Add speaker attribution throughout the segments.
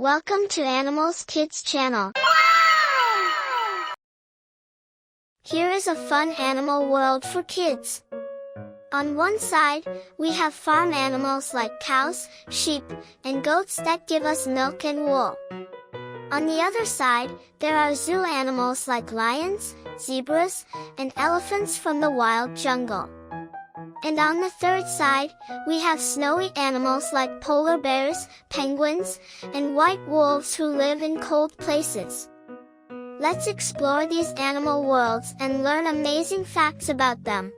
Speaker 1: Welcome to Animals Kids channel. Here is a fun animal world for kids. On one side, we have farm animals like cows, sheep, and goats that give us milk and wool. On the other side, there are zoo animals like lions, zebras, and elephants from the wild jungle. And on the third side, we have snowy animals like polar bears, penguins, and white wolves who live in cold places. Let's explore these animal worlds and learn amazing facts about them.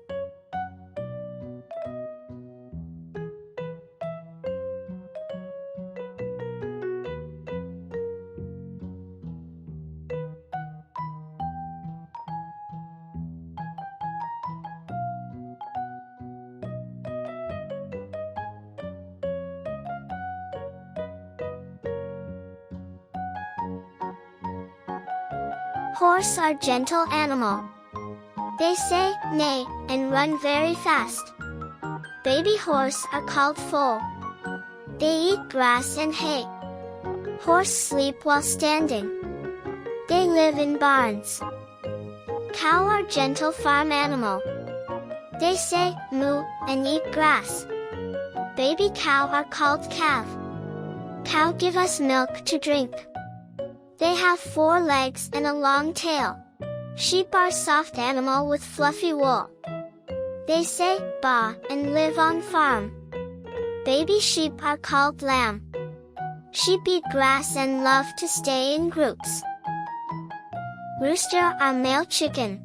Speaker 1: Horse are gentle animal. They say, neigh, and run very fast. Baby horse are called foal. They eat grass and hay. Horse sleep while standing. They live in barns. Cow are gentle farm animal. They say, moo, and eat grass. Baby cow are called calf. Cow give us milk to drink. They have 4 legs and a long tail. Sheep are soft animal with fluffy wool. They say, baa, and live on farm. Baby sheep are called lamb. Sheep eat grass and love to stay in groups. Rooster are male chicken.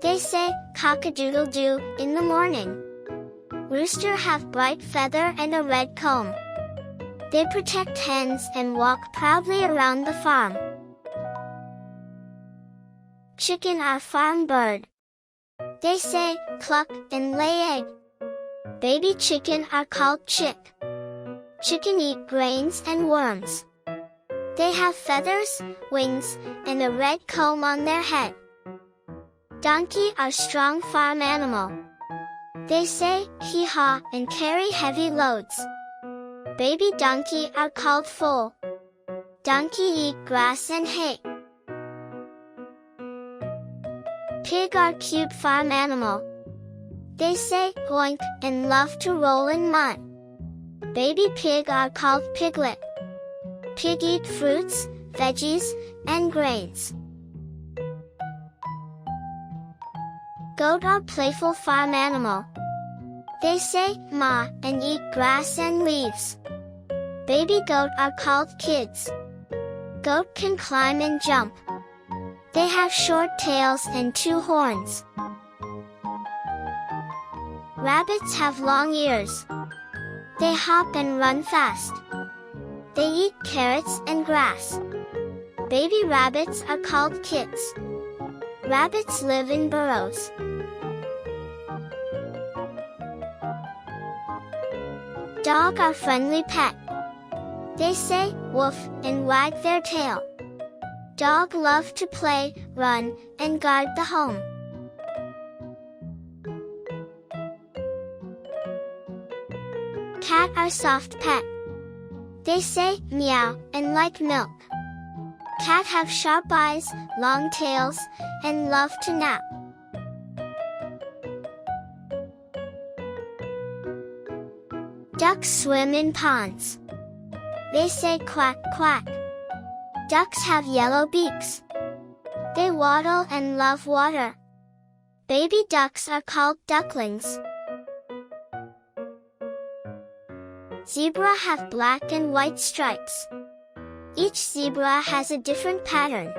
Speaker 1: They say, cock-a-doodle-doo, in the morning. Rooster have bright feather and a red comb. They protect hens and walk proudly around the farm. Chicken are farm bird. They say, cluck, and lay egg. Baby chicken are called chick. Chicken eat grains and worms. They have feathers, wings, and a red comb on their head. Donkey are strong farm animal. They say, hee-haw, and carry heavy loads. Baby donkey are called foal. Donkey eat grass and hay. Pig are cute farm animal. They say, oink, and love to roll in mud. Baby pig are called piglet. Pig eat fruits, veggies, and grains. Goat are playful farm animal. They say, ma, and eat grass and leaves. Baby goat are called kids. Goat can climb and jump. They have short tails and 2 horns. Rabbits have long ears. They hop and run fast. They eat carrots and grass. Baby rabbits are called kits. Rabbits live in burrows. Dog are friendly pet. They say, woof, and wag their tail. Dog love to play, run, and guard the home. Cat are soft pet. They say, meow, and like milk. Cat have sharp eyes, long tails, and love to nap. Ducks swim in ponds. They say quack, quack. Ducks have yellow beaks. They waddle and love water. Baby ducks are called ducklings. Zebra have black and white stripes. Each zebra has a different pattern.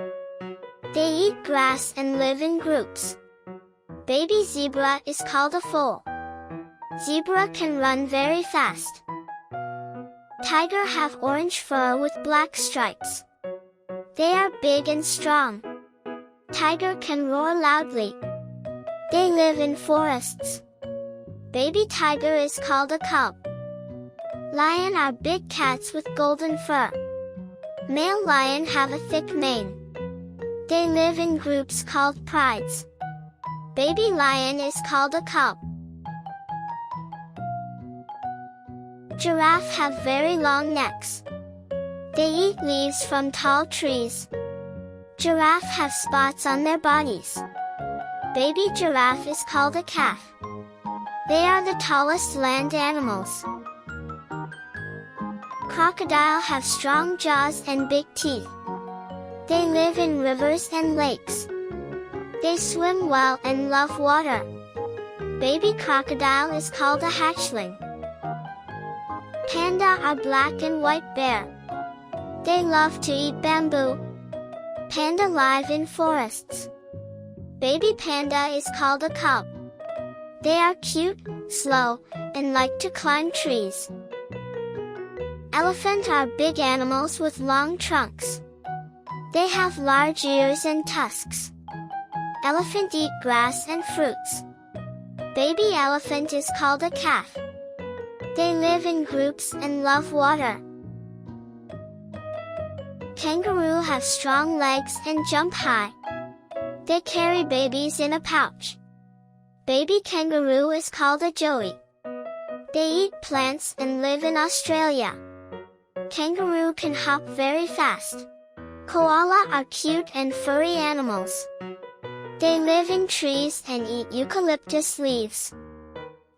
Speaker 1: They eat grass and live in groups. Baby zebra is called a foal. Zebra can run very fast. Tiger have orange fur with black stripes. They are big and strong. Tiger can roar loudly. They live in forests. Baby tiger is called a cub. Lion are big cats with golden fur. Male lion have a thick mane. They live in groups called prides. Baby lion is called a cub. Giraffe have very long necks. They eat leaves from tall trees. Giraffe have spots on their bodies. Baby giraffe is called a calf. They are the tallest land animals. Crocodile have strong jaws and big teeth. They live in rivers and lakes. They swim well and love water. Baby crocodile is called a hatchling. Panda are black and white bear. They love to eat bamboo. Panda live in forests. Baby panda is called a cub. They are cute, slow, and like to climb trees. Elephant are big animals with long trunks. They have large ears and tusks. Elephant eat grass and fruits. Baby elephant is called a calf. They live in groups and love water. Kangaroo have strong legs and jump high. They carry babies in a pouch. Baby kangaroo is called a joey. They eat plants and live in Australia. Kangaroo can hop very fast. Koala are cute and furry animals. They live in trees and eat eucalyptus leaves.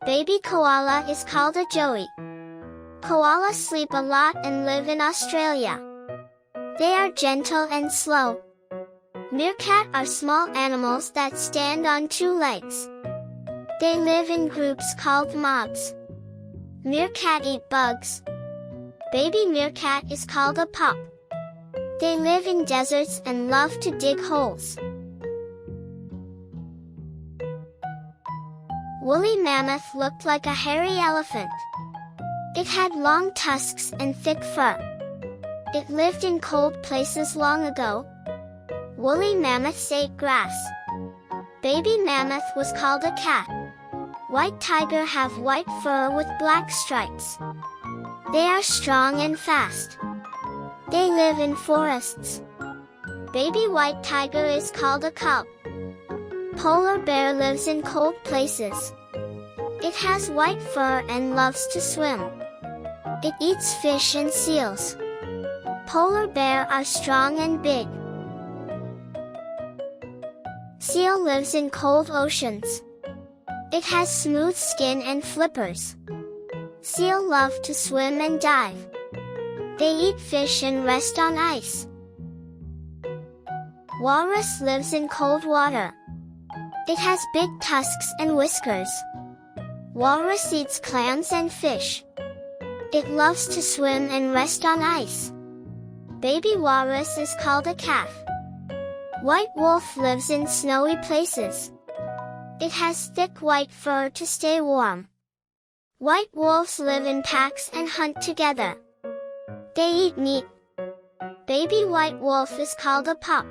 Speaker 1: Baby koala is called a joey. Koalas sleep a lot and live in Australia. They are gentle and slow. Meerkat are small animals that stand on two legs. They live in groups called mobs. Meerkat eat bugs. Baby meerkat is called a pup. They live in deserts and love to dig holes. Woolly mammoth looked like a hairy elephant. It had long tusks and thick fur. It lived in cold places long ago. Woolly mammoths ate grass. Baby mammoth was called a cat. White tiger have white fur with black stripes. They are strong and fast. They live in forests. Baby white tiger is called a cub. Polar bear lives in cold places. It has white fur and loves to swim. It eats fish and seals. Polar bear are strong and big. Seal lives in cold oceans. It has smooth skin and flippers. Seal love to swim and dive. They eat fish and rest on ice. Walrus lives in cold water. It has big tusks and whiskers. Walrus eats clams and fish. It loves to swim and rest on ice. Baby walrus is called a calf. White wolf lives in snowy places. It has thick white fur to stay warm. White wolves live in packs and hunt together. They eat meat. Baby white wolf is called a pup.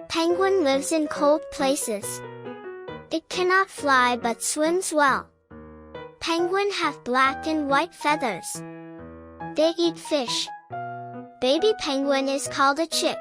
Speaker 1: Penguin lives in cold places. It cannot fly but swims well. Penguin have black and white feathers. They eat fish. Baby penguin is called a chick.